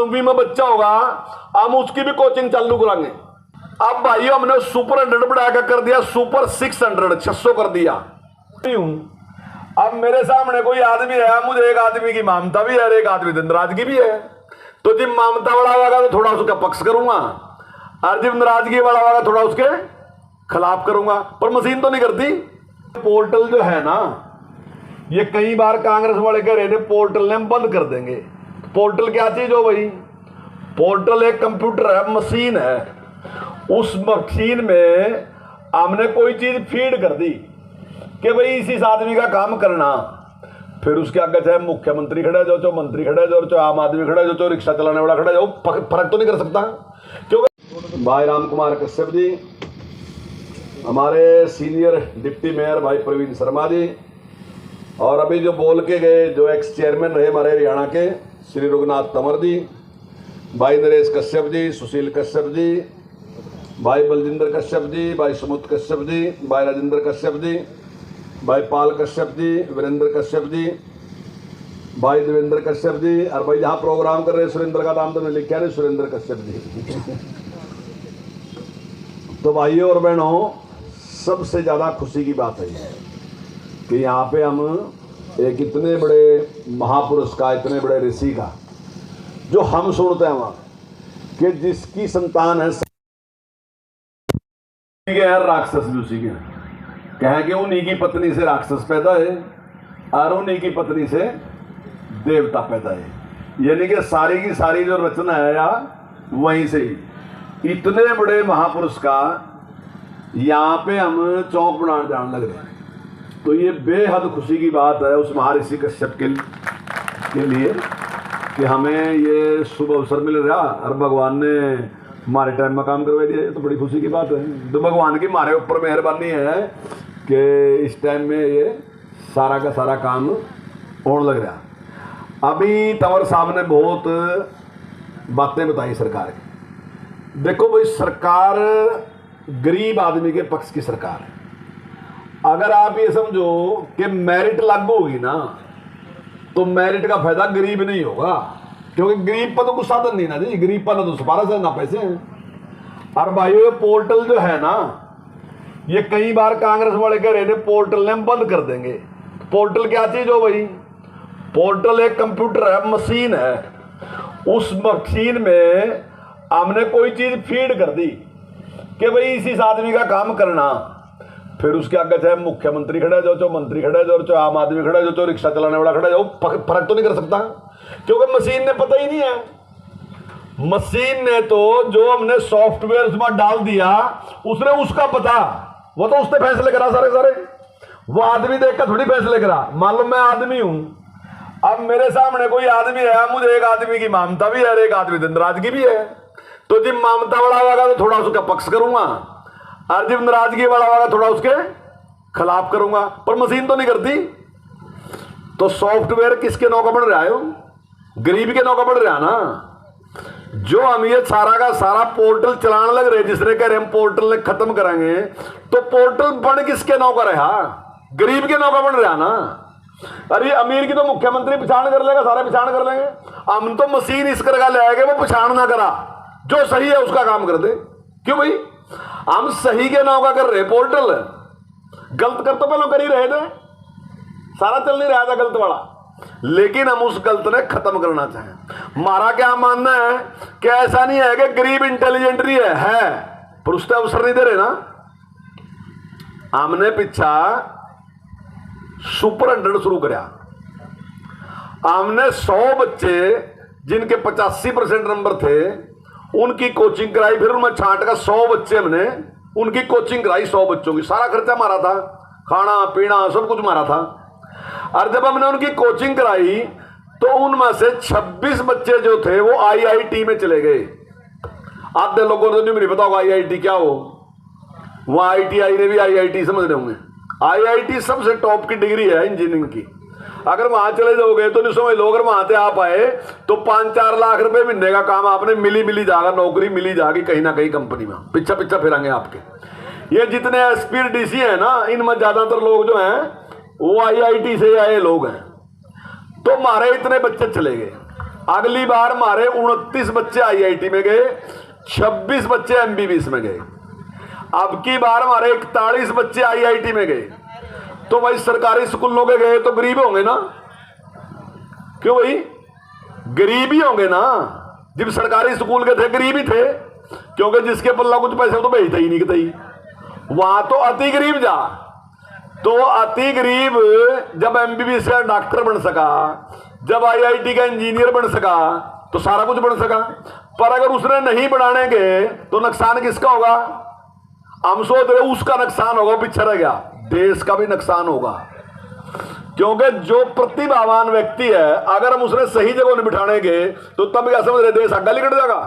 9वीं में बच्चा होगा हम उसकी भी कोचिंग चालू कराएंगे। अब भाइयों हमने सुपर 100 बढ़ाकर कर दिया सुपर 600 कर दिया। अब मेरे सामने कोई आदमी है, मुझे एक आदमी की ममता भी है और एक आदमी नाराजगी भी है, तो जब ममता वाला होगा तो थोड़ा उसका पक्ष करूंगा और जब नाराजगी वाला होगा थोड़ा उसके खिलाफ करूंगा, पर मशीन तो नहीं करती। पोर्टल जो है ना, ये कई बार कांग्रेस वाले कह रहे थे पोर्टल ने बंद कर देंगे। पोर्टल क्या चीज हो भाई? पोर्टल एक कंप्यूटर है, मशीन है। उस मशीन में हमने कोई चीज फीड कर दी कि भाई इस आदमी का काम करना, फिर उसके आगे चाहे मुख्यमंत्री खड़ा है जो मंत्री खड़ा है जो आम आदमी खड़ा है जो रिक्शा चलाने वाला खड़ा है, वो फर्क तो नहीं कर सकता। क्योंकि भाई राम कुमार कश्यप जी, हमारे सीनियर डिप्टी मेयर भाई प्रवीण शर्मा जी, और अभी जो बोल के गए जो एक्स चेयरमैन रहे हमारे हरियाणा के श्री रघुनाथ तंवर जी, भाई नरेश कश्यप जी, सुशील कश्यप जी, भाई बलजिंदर कश्यप जी, भाई सुमुत कश्यप जी, भाई राजेंद्र कश्यप जी, भाई पाल कश्यप जी, वीरेंद्र कश्यप जी, भाई देवेंद्र कश्यप जी, और भाई जहाँ प्रोग्राम कर रहे सुरेंद्र का नाम तो नहीं लिखा है, सुरेंद्र कश्यप जी। तो भाइयों और बहनों, सबसे ज़्यादा खुशी की बात है कि यहाँ पे हम एक इतने बड़े महापुरुष का, इतने बड़े ऋषि का, जो हम सुनते हैं वहाँ कि जिसकी संतान है राक्षस भी उसी के कहें कि उन्हीं की पत्नी से राक्षस पैदा है और उन्हीं की पत्नी से देवता पैदा है, यानी कि सारी की सारी जो रचना है या वहीं से ही इतने बड़े महापुरुष का यहाँ पे हम चौक बनाने जाने लग रहे हैं। तो ये बेहद खुशी की बात है उस महर्षि कश्यप के लिए कि हमें ये शुभ अवसर मिल रहा और भगवान ने हमारे टाइम में काम करवा दिया। तो बड़ी खुशी की बात है, तो भगवान की हमारे ऊपर मेहरबानी है कि इस टाइम में ये सारा का सारा काम होने लग रहा। अभी तंवर साहब ने बहुत बातें बताई सरकार की। देखो भाई, सरकार गरीब आदमी के पक्ष की सरकार है। अगर आप ये समझो कि मेरिट लागू होगी ना, तो मेरिट का फायदा गरीब नहीं होगा, क्योंकि गरीब पर तो कुछ साधन नहीं ना जी, गरीब पर ना तो सिफारिश है ना पैसे हैं। और भाइयों ये पोर्टल जो है ना, ये कई बार कांग्रेस वाले कह रहे थे पोर्टल ने बंद कर देंगे। पोर्टल क्या चीज हो भाई? पोर्टल एक कंप्यूटर है, मशीन है। उस मशीन में हमने कोई चीज फीड कर दी कि भाई इस आदमी का काम करना, फिर उसके आगे चाहे मुख्यमंत्री खड़ा है जो मंत्री खड़ा है जो आम आदमी खड़ा है जो रिक्शा चलाने वाला खड़ा है, वो फर्क तो नहीं कर सकता, क्योंकि मशीन ने पता ही नहीं है। मशीन ने तो जो हमने सॉफ्टवेयर उसमें डाल दिया उसने उसका पता, वो तो उसने फैसले करा सारे। वो आदमी देख कर थोड़ी फैसले करा। मान लो मैं आदमी हूं, अब मेरे सामने कोई आदमी है, मुझे एक आदमी की ममता भी है और एक आदमी नाराजगी भी है, तो जब ममता वाला होगा तो थोड़ा उसका पक्ष करूंगा और जब नाराजगी वाला होगा थोड़ा उसके खिलाफ करूंगा, पर मशीन तो नहीं करती। तो सॉफ्टवेयर किसके नौका बढ़ रहा है? गरीब के नौका बढ़ रहा है ना। जो हम ये सारा का सारा पोर्टल चलाने लग रहे, जिसने कह रहे हम पोर्टल ने खत्म कराएंगे, तो पोर्टल बन किसके नौका रहा? गरीब के नौका बढ़ रहा ना। अरे अमीर की तो मुख्यमंत्री पहचान कर लेगा, सारे पहचान कर लेंगे। हम तो मशीन इस करके ले आएंगे वो पहचान ना करा, जो सही है उसका काम कर दे। क्यों भाई? हम सही के नौका कर रहे, पोर्टल गलत कर तो पहले कर ही रहे थे, सारा चल नहीं रहा था गलत वाला, लेकिन हम उस गलत ने खत्म करना चाहें। हमारा क्या मानना है कि ऐसा नहीं है कि गरीब इंटेलिजेंट नहीं है पर उससे अवसर नहीं दे रहे ना। हमने पीछा सुपर 100 शुरू करा, हमने 100 बच्चे जिनके 85% नंबर थे उनकी कोचिंग कराई, फिर उनमें छांट का 100 बच्चे हमने उनकी कोचिंग कराई। 100 बच्चों की सारा खर्चा मारा था, खाना पीना सब कुछ मारा था। और जब हमने उनकी कोचिंग कराई तो उनमें से 26 बच्चे जो थे वो आईआईटी में चले गए। आधे लोगों को नहीं पता होगा आईआईटी क्या हो, वहां आईटीआई ने भी आईआईटी समझ रहे होंगे। आईआईटी सबसे टॉप की डिग्री है इंजीनियरिंग की। अगर वहां चले जाओगे तो नहीं समझ लो, अगर वहां से आप आए तो 5-4 लाख रुपए महीने का काम आपने मिली जाएगा, नौकरी मिली जाएगी कहीं ना कहीं कंपनी में, पीछा फिरांगे आपके। ये जितने एसपी डीसी है ना, इनमें ज्यादातर लोग जो हैं वो आईआईटी से आए लोग हैं। तो हमारे इतने बच्चे चले गए, अगली बार हमारे 29 बच्चे आईआईटी में गए, 26 बच्चे एमबीबीएस में गए। अब की बार हमारे 41 बच्चे आईआईटी में गए। तो भाई सरकारी स्कूलों के गए तो गरीब होंगे ना, क्यों भाई, गरीब ही होंगे ना। जब सरकारी स्कूल के थे गरीब ही थे, क्योंकि जिसके पल्ला कुछ पैसे तो भेजता ही नहीं कहीं। वहां तो अति गरीब जा, तो अति गरीब जब एमबीबीएस का डॉक्टर बन सका, जब आईआईटी का इंजीनियर बन सका, तो सारा कुछ बन सका। पर अगर उसने नहीं बनाने के तो नुकसान किसका होगा? हम सोच रहे उसका नुकसान होगा, पीछे रह गया, देश का भी नुकसान होगा। क्योंकि जो प्रतिभावान व्यक्ति है अगर हम उसने सही जगह नहीं बिठानेंगे तो तब क्या समझ रहे, देश आगे निकल जाएगा।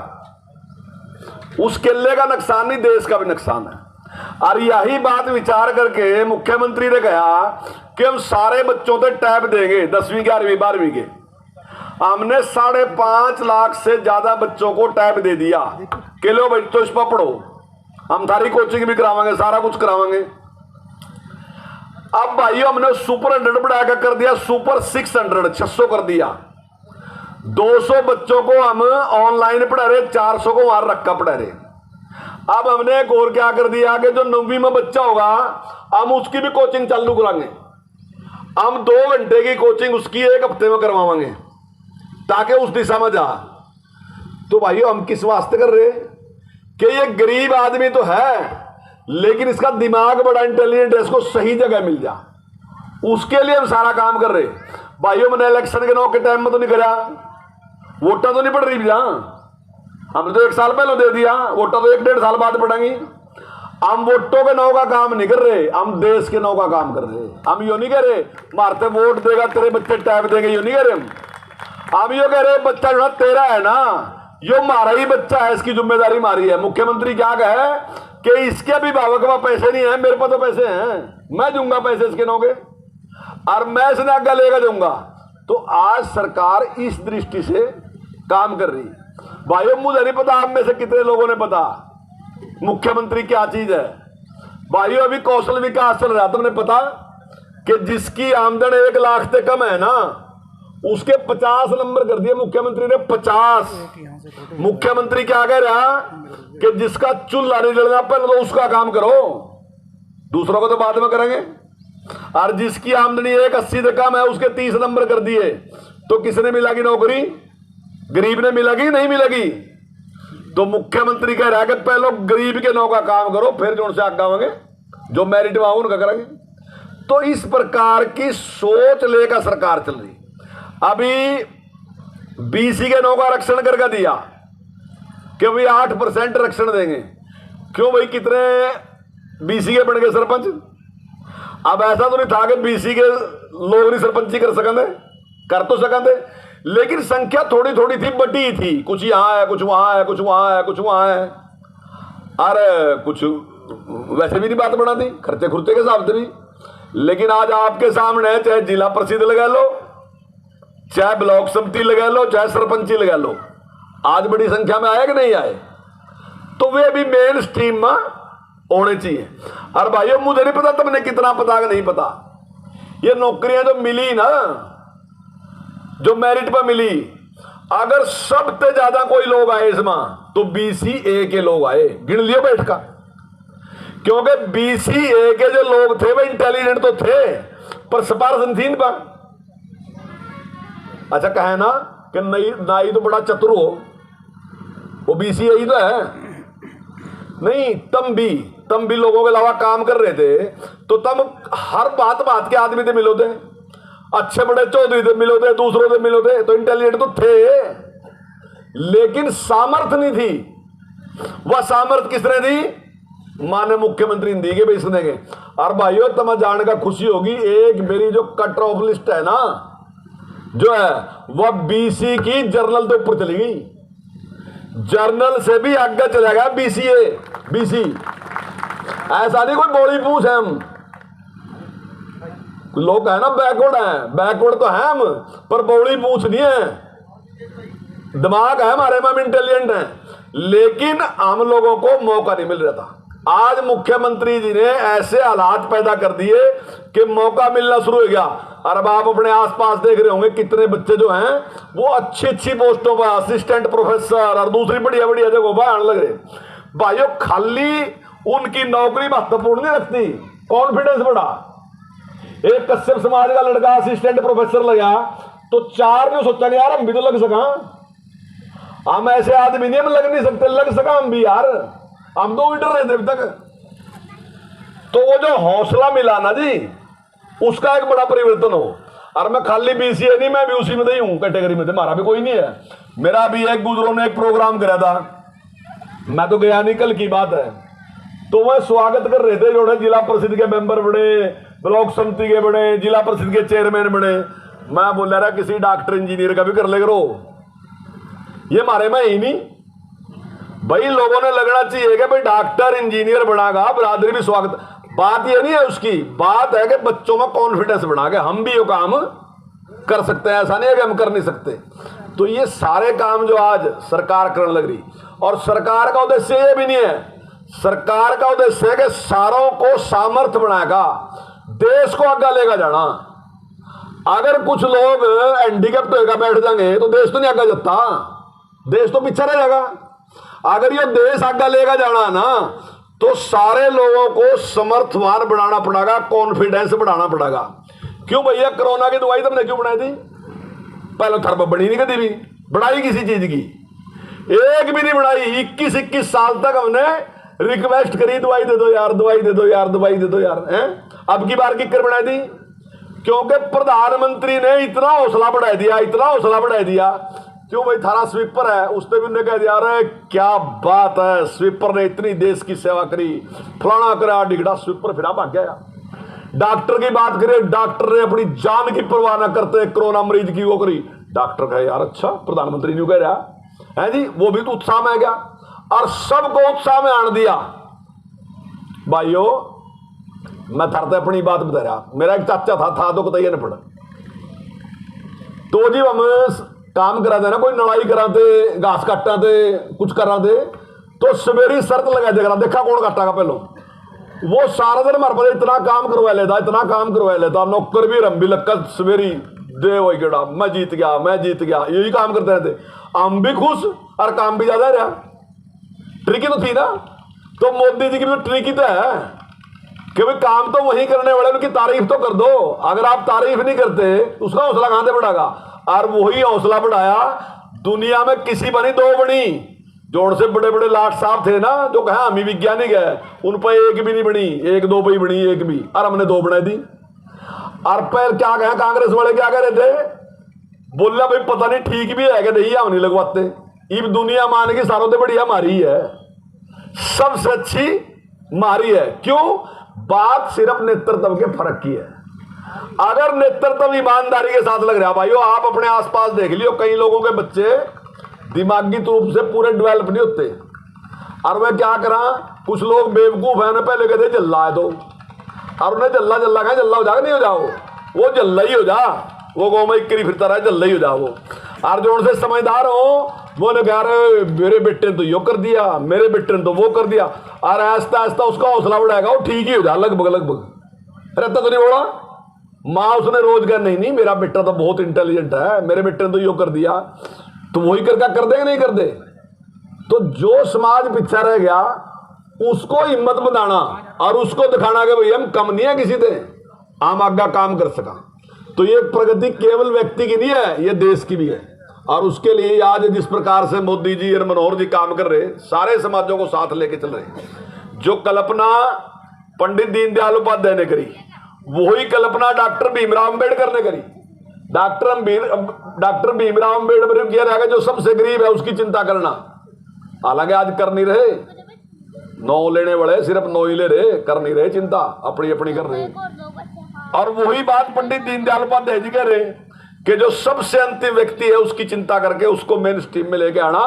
उस किले का नुकसान नहीं, देश का भी नुकसान है। और यही बात विचार करके मुख्यमंत्री ने कहा कि हम सारे बच्चों को टैब देंगे, 10वीं 11वीं 12वीं के। हमने 5.5 लाख से ज्यादा बच्चों को टैब दे दिया कि लो बच्चों इस पर पढ़ो, हम सारी कोचिंग भी करावांगे, सारा कुछ करावांगे। अब भाइयों हमने सुपर 100 बढ़ाकर कर दिया, सुपर 600 कर दिया। 200 बच्चों को हम ऑनलाइन पढ़ा रहे, 400 को वहां रखा पढ़ा रहे। अब हमने एक और क्या कर दिया कि जो 9वीं में बच्चा होगा हम उसकी भी कोचिंग चालू कराएंगे। हम 2 घंटे की कोचिंग उसकी 1 हफ्ते में करवाएंगे ताकि उस दिशा में जा। तो भाइयों हम किस वास्ते कर रहे कि ये गरीब आदमी तो है लेकिन इसका दिमाग बड़ा इंटेलिजेंट है, इसको सही जगह मिल जा, उसके लिए हम सारा काम कर रहे। भाइयों मैंने इलेक्शन के 9 के टाइम में तो नहीं करा, वोटा तो नहीं पड़ रही भैया, हमने तो 1 साल पहले दे दिया, वोटा तो 1-1.5 साल बाद पड़ेंगी। हम वोटों के 9 का काम नहीं कर रहे, हम देश के 9 का काम कर रहे। हम यो नहीं कह रहे मारते वोट देगा तेरे बच्चे टैब देंगे, यो नहीं कह रहे। हम यो कह रहे बच्चा जो तेरा है ना, यो मारा ही बच्चा है, इसकी जिम्मेदारी मारी है। मुख्यमंत्री क्या कहे कि इसके अभिभावक के पास पैसे नहीं है, मेरे पास तो पैसे हैं, मैं दूंगा पैसे इसके 9 के, और मैं इसने आगे लेकर दूंगा। तो आज सरकार इस दृष्टि से काम कर रही। भाइयों मुझे नहीं पता आप में से कितने लोगों ने पता मुख्यमंत्री क्या चीज है। भाइयों अभी कौशल विकास चल रहा, तुमने पता कि जिसकी आमदन 1 लाख से कम है ना उसके 50 नंबर कर दिए मुख्यमंत्री ने, 50। मुख्यमंत्री क्या कह रहा कि जिसका चूल्हा नहीं जलना पहले तो उसका काम करो, दूसरों को तो बाद में करेंगे। और जिसकी आमदनी 1.80 से कम है उसके 30 नंबर कर दिए। तो किसने मिलेगी नौकरी? गरीब ने मिलेगी, नहीं मिलेगी। तो मुख्यमंत्री कह रहा है कि पहले गरीब के 9 का काम करो, फिर जो उनसे आगे आवेंगे, जो मेरिट में उनका करेंगे। तो इस प्रकार की सोच लेकर सरकार चल रही। अभी बीसी के 9 का आरक्षण करके दिया कि भाई 8% आरक्षण देंगे। क्यों भाई, कितने बीसी के बन गए सरपंच? अब ऐसा तो नहीं था कि बीसी के लोग नहीं सरपंची कर सकते, कर तो सकते, लेकिन संख्या थोड़ी थोड़ी थी, बटी थी, कुछ यहाँ है, कुछ वहां है, कुछ वहां है, कुछ वहां है। अरे कुछ वैसे भी नहीं बात बना दी, खर्चे खुर्चे के हिसाब से भी। लेकिन आज आपके सामने चाहे जिला परिषद लगा लो, चाहे ब्लॉक समिति लगा लो, चाहे सरपंची लगा लो, आज बड़ी संख्या में आए कि नहीं आए? तो वे भी मेन स्ट्रीम में होने चाहिए। और भाइयों मुझे नहीं पता तुमने कितना पता कि नहीं पता, ये नौकरियां जो मिली ना, जो मेरिट पर मिली, अगर सबसे ज्यादा कोई लोग आए इसमें तो BCA के लोग आए, गिन लियो बैठ का। क्योंकि BCA के जो लोग थे वे इंटेलिजेंट तो थे पर सिफारिश थी पर। अच्छा कहे ना कि नहीं नाई तो बड़ा चतुर हो, वो BCA ही तो है। नहीं, तम भी लोगों के अलावा काम कर रहे थे, तो तम हर बात के आदमी थे मिलो थे, अच्छे बड़े चौधरी थे मिलो थे, दूसरों से मिलो थे, तो इंटेलिजेंट तो थे, लेकिन सामर्थ्य नहीं थी। वह सामर्थ्य किसने दी? माननीय मुख्यमंत्री ने दी के बेच देंगे। और भाइयों तुम्हें जान का खुशी होगी, एक मेरी जो कट ऑफ लिस्ट है ना जो है वह BC की जर्नल के ऊपर चली गई, जर्नल से भी आगे चला गया BC। ऐसा नहीं कोई बोली पूछ है, हम लोग है ना बैकवर्ड तो है हम, पर बौड़ी पूछ नहीं है, दिमाग है हमारे में, इंटेलिजेंट है, लेकिन हम लोगों को मौका नहीं मिल रहा था। आज मुख्यमंत्री जी ने ऐसे हालात पैदा कर दिए कि मौका मिलना शुरू हो गया। और अब आप अपने आसपास देख रहे होंगे कितने बच्चे जो हैं वो अच्छी अच्छी पोस्टों पर असिस्टेंट प्रोफेसर और दूसरी बढ़िया बढ़िया जगहों पर आने लगे। भाइयों, खाली उनकी नौकरी महत्वपूर्ण नहीं रखती, कॉन्फिडेंस बढ़ा। एक कश्यप समाज का लड़का असिस्टेंट प्रोफेसर लगा तो चार ने सोचा नहीं यार हम भी तो लग सका। हम ऐसे आदमी नहीं, हम लग नहीं सकते, लग सका हम भी यार, हम तो डर रहे थे अभी तक। तो वो जो हौसला मिला ना जी, उसका एक बड़ा परिवर्तन हो। और मैं खाली बीसीए नहीं, मैं भी उसी में ही हूं, कैटेगरी में थे, हमारा भी कोई नहीं है। मेरा भी एक गुजरों ने एक प्रोग्राम करा था, मैं तो गया नहीं, कल की बात है। तो वह स्वागत कर रहे थे, जो जिला परिषद के मेंबर बने, ब्लॉक समिति के बने, जिला परिषद के चेयरमैन बने। मैं बोल रहा किसी डॉक्टर इंजीनियर का भी कर ले करो, ये हमारे में ही नहीं। भाई लोगों ने लगना चाहिए कि भाई डॉक्टर इंजीनियर बनागा, बरादरी भी स्वागत। बात ये नहीं है उसकी, बात है कि बच्चों में कॉन्फिडेंस बना के हम भी ये काम कर सकते हैं, ऐसा नहीं है कि हम कर नहीं सकते। तो ये सारे काम जो आज सरकार करने लग रही, और सरकार का उद्देश्य ये भी नहीं है, सरकार का उद्देश्य है कि सारों को सामर्थ्य बनाएगा, देश को आगे लेगा जाना। अगर कुछ लोग हैंडीकैप्ट होकर बैठ जाएंगे तो देश तो नहीं आगे जाता, देश तो पीछे रह जाएगा। अगर ये देश आगे लेगा जाना ना तो सारे लोगों को समर्थवान बनाना पड़ेगा, कॉन्फिडेंस बढ़ाना पड़ेगा। क्यों भैया, कोरोना की दवाई तुमने क्यों बनाई थी? पहले थर्प बनी नहीं कभी भी, बढ़ाई किसी चीज की एक भी नहीं बढ़ाई। 21 साल तक हमने रिक्वेस्ट करी, दवाई दे दो यार, दवाई दे दो यार, दवाई दे दो यार, हैं? अब की बार किक्कर बढ़ाई थी क्योंकि प्रधानमंत्री ने इतना हौसला बढ़ा दिया, इतना हौसला बढ़ा दिया। क्यों भाई, थारा स्वीपर है, उसने भी उन्हें कह दिया अरे क्या बात है, स्वीपर ने इतनी देश की सेवा करी, फलाना करा डिगड़ा, स्वीपर फिर भाग गया। डॉक्टर की बात करें, डॉक्टर ने अपनी जान की परवाह न करते कोरोना मरीज की वो करी। डॉक्टर कहे यार अच्छा प्रधानमंत्री नहीं कह रहा है जी, वो भी तो उत्साह में आ गया और सबको उत्साह में आने दिया। भाइयों, मैं थारते अपनी बात बता रहा, मेरा एक चाचा था तो बताइए न पड़ा, तो जी हम काम करा दे ना, कोई लड़ाई कराते, घास काटा थे, कुछ करा दे, तो सवेरी शर्त लगा दे, देखा कौन काटेगा पहलो। वो सारा दिन हमारे पास इतना काम करवा लेता, इतना काम करवा लेता, नौकर भी रम भी लक्का सवेरी दे वही गेड़ा, मैं जीत गया, मैं जीत गया, यही काम करते रहते। हम भी खुश और काम भी ज्यादा रहा। ट्रिकी तो थी ना, तो मोदी जी की भी ट्रिकी तो है कि भाई काम तो वही करने वाले, उनकी तारीफ तो कर दो। अगर आप तारीफ नहीं करते उसका हौसला कहां से बढ़ागा? और वही हौसला बढ़ाया दुनिया में किसी बनी दो बनी, जोड़ से बड़े बड़े लाट साहब थे ना जो कहा हम ही वैज्ञानिक है, उन पर एक भी नहीं बनी, एक दो पे ही बनी एक भी, और हमने दो बना दी। और पहले क्या कहा कांग्रेस वाले, क्या कह रहे थे, बोला भाई पता नहीं ठीक भी है कि नहीं, हम नहीं लगवाते। इब दुनिया मान की सारों से बढ़िया हमारी है, सबसे अच्छी मारी है। क्यों? बात सिर्फ नेतृत्व के फर्क की है। अगर नेतृत्व ईमानदारी के साथ लग रहा, भाइयों आप अपने आसपास देख लियो, कई लोगों के बच्चे दिमागी रूप से पूरे डेवलप नहीं होते, और वह क्या करा, कुछ लोग बेवकूफ है ना, पहले कहते जल्ला है तो, और उन्हें जल्ला जल्ला कहा, जल्ला हो जाएगा नहीं हो जाओ, वो जल्ला ही हो जा, वो गौ में इक्करी फिरता रहा, जल्ला ही हो जाओ। और जो उनसे समझदार हो वो ने कहा रहे मेरे बेटे ने तो यो कर दिया, मेरे बेटे ने तो वो कर दिया, और आहिस्ता आहिस्ता उसका हौसला बढ़ाएगा, वो ठीक ही हो जा लगभग लगभग। रहता तो नहीं बोला, माँ उसने रोज कहा नहीं मेरा बेटा तो बहुत इंटेलिजेंट है, मेरे बेटे ने तो यो कर दिया, तो वही करके कर दे कि नहीं कर दे? तो जो समाज पीछे रह गया उसको हिम्मत बनाना और उसको दिखाना कि भाई हम कम नहीं है किसी से, हम आगे काम कर सका। तो ये प्रगति केवल व्यक्ति की नहीं है, ये देश की भी है। और उसके लिए आज जिस प्रकार से मोदी जी और मनोहर जी काम कर रहे, सारे समाजों को साथ लेके चल रहे। जो कल्पना पंडित दीनदयाल उपाध्याय ने करी, वही कल्पना डॉक्टर भीमराव अम्बेडकर ने करी। डॉक्टर भीमराव अम्बेडकर किया रहेगा जो सबसे गरीब है उसकी चिंता करना, हालांकि आज कर नहीं रहे, 9 लेने वाले सिर्फ 9 ही ले रहे, कर नहीं रहे चिंता, अपनी अपनी कर रहे। और वही बात पंडित दीनदयाल उपाध्याय जी कह रहे कि जो सबसे अंतिम व्यक्ति है उसकी चिंता करके उसको मेन स्ट्रीम में लेके आना,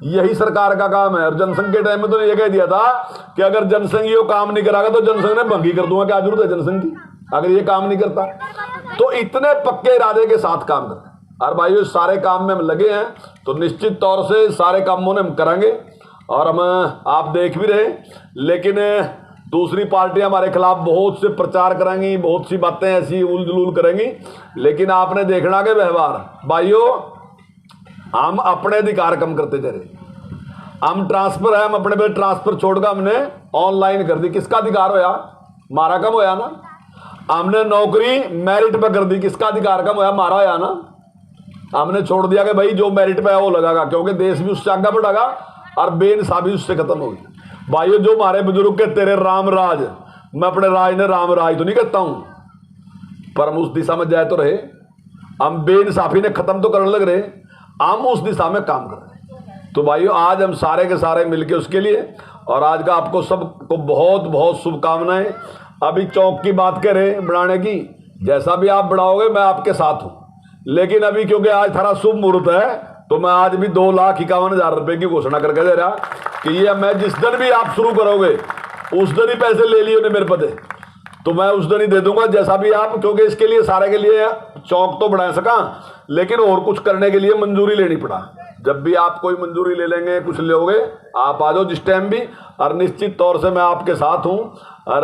यही सरकार का काम है। और जनसंघ के टाइम में तो ये कह दिया था कि अगर जनसंघ ये काम नहीं करागा तो जनसंघ ने भंगी कर दूंगा, क्या जरूरत है जनसंघ की अगर ये काम नहीं करता। तो इतने पक्के इरादे के साथ काम करते हैं। और भाइयों सारे काम में हम लगे हैं, तो निश्चित तौर से सारे कामों ने हम करेंगे। और हम आप देख भी रहे, लेकिन दूसरी पार्टियां हमारे खिलाफ बहुत से प्रचार करेंगी, बहुत सी बातें ऐसी उलझुल करेंगी, लेकिन आपने देखना के व्यवहार भाइयों, हम अपने अधिकार कम करते जा रहे। हम ट्रांसफर है, हम अपने पे ट्रांसफर छोड़कर हमने ऑनलाइन कर दी, किसका अधिकार होया? मारा कम होया ना। हमने नौकरी मेरिट पे कर दी, किसका अधिकार कम होया? मारा होया ना। हमने छोड़ दिया कि भाई जो मेरिट पे है वो लगागा, क्योंकि देश भी उससे आगे बढ़ेगा और बेइंसाफी उससे खत्म होगी। भाइयों, जो हमारे बुजुर्ग के तेरे राम राज, मैं अपने राज ने राम राज तो नहीं कहता हूं, पर हम उस दिशा में जाए तो रहे। हम बेइंसाफी ने खत्म तो करने लग रहे, हम उस दिशा में काम कर रहे। तो भाइयों, आज हम सारे के सारे मिलके उसके लिए, और आज का आपको सबको बहुत बहुत शुभकामनाएं। अभी चौक की बात करें बढ़ाने की, जैसा भी आप बढ़ाओगे मैं आपके साथ हूं, लेकिन अभी क्योंकि आज थारा शुभ मुहूर्त है, तो मैं आज भी 2,51,000 रुपए की घोषणा करके दे रहा कि ये मैं जिस दिन भी आप शुरू करोगे उस दिन ही पैसे ले लिए मेरे पते, तो मैं उस दिन ही दे दूंगा, जैसा भी आप, क्योंकि इसके लिए सारे के लिए चौक तो बढ़ा सका, लेकिन और कुछ करने के लिए मंजूरी लेनी पड़ा। जब भी आप कोई मंजूरी ले लेंगे, कुछ लोगे, आप आ जाओ जिस टाइम भी, और निश्चित तौर से मैं आपके साथ हूं। और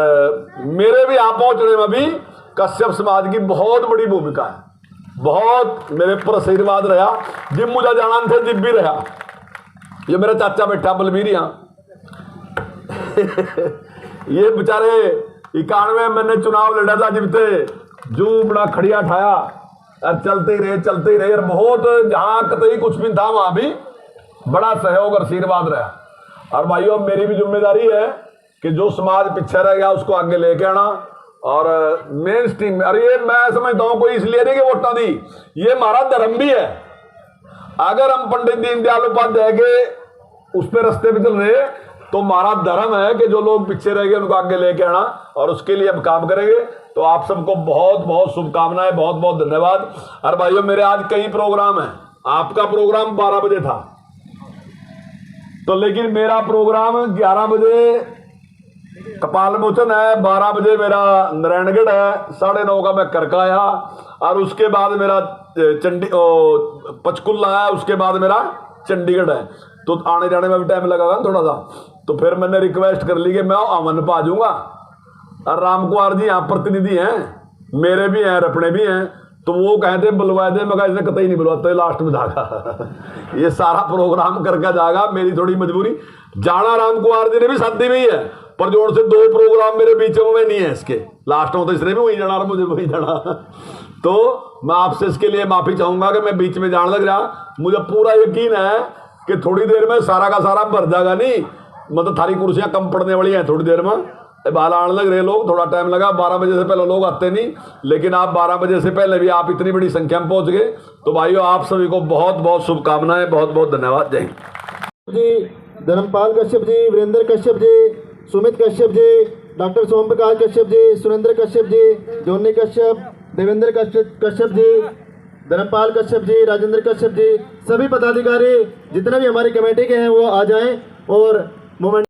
मेरे भी आप पहुंचने में भी कश्यप समाज की बहुत बड़ी भूमिका है, बहुत मेरे पर आशीर्वाद रहा। जिब मुझे जाना थे जिब भी रहा, ये मेरा चाचा बैठा बलबीर यहाँ ये बेचारे 91 मैंने चुनाव लड़ा था, जिब थे जू बड़ा खड़िया ठाया और चलते ही रहे और बहुत जहां कतई कुछ भी था वहां भी बड़ा सहयोग और आशीर्वाद रहा। और भाइयों, मेरी भी जिम्मेदारी है कि जो समाज पीछे रह गया उसको आगे लेके आना, और मेन स्ट्रीम में। अरे ये मैं समझता हूं कोई इसलिए नहीं कि वोटा दी, ये हमारा धर्म भी है। अगर हम पंडित दीनदयाल उपाध्याय के उस पर रास्ते पे चल रहे, तो हमारा धर्म है कि जो लोग पीछे रह गए उनको आगे लेके आना, और उसके लिए हम काम करेंगे। तो आप सबको बहुत बहुत शुभकामनाएं, बहुत बहुत धन्यवाद। और भाइयों, मेरे आज कई प्रोग्राम हैं। आपका प्रोग्राम 12 बजे था, तो लेकिन मेरा प्रोग्राम 11 बजे कपाल मोचन है, 12 बजे मेरा नारायणगढ़ है, 9:30 का मैं करका आया, और उसके बाद मेरा पंचकुला है, उसके बाद मेरा चंडीगढ़ है। तो आने जाने में भी टाइम लगेगा थोड़ा सा। तो फिर मैंने रिक्वेस्ट कर ली कि मैं अमन पा जाऊंगा, और राम कुमार जी यहाँ प्रतिनिधि हैं, मेरे भी हैं, अपने भी हैं, तो वो कहते बुलवा दे, मैं इसने कतई नहीं बुलवाते, लास्ट में जागा ये सारा प्रोग्राम करके जाएगा। मेरी थोड़ी मजबूरी जाना, राम कुमार जी ने भी साथ दी हुई है, पर जोर से 2 प्रोग्राम मेरे बीच में नहीं है, इसके लास्ट में तो इसने भी वही जाना और मुझे वही जाना तो मैं आपसे इसके लिए माफी चाहूंगा कि मैं बीच में जाने लग रहा। मुझे पूरा यकीन है कि थोड़ी देर में सारा का सारा भर जाएगा, नहीं मतलब थारी कुर्सियां कम पड़ने वाली हैं थोड़ी देर में। बाल आने लग रहे लोग, थोड़ा टाइम लगा, 12 बजे से पहले लोग आते नहीं, लेकिन आप 12 बजे से पहले भी आप इतनी बड़ी संख्या में पहुंच गए। तो भाइयों, आप सभी को बहुत बहुत शुभकामनाएं, बहुत बहुत धन्यवाद। जय हिंद जी, धर्मपाल कश्यप जी, वीरेंद्र कश्यप जी, सुमित कश्यप जी, डॉक्टर सोम प्रकाश कश्यप जी, सुरेंद्र कश्यप जी, जोनी कश्यप, देवेंद्र कश्यप जी, धर्मपाल कश्यप जी, राजेंद्र कश्यप जी, सभी पदाधिकारी जितने भी हमारी कमेटी के हैं वो आ जाएं और मोमेंट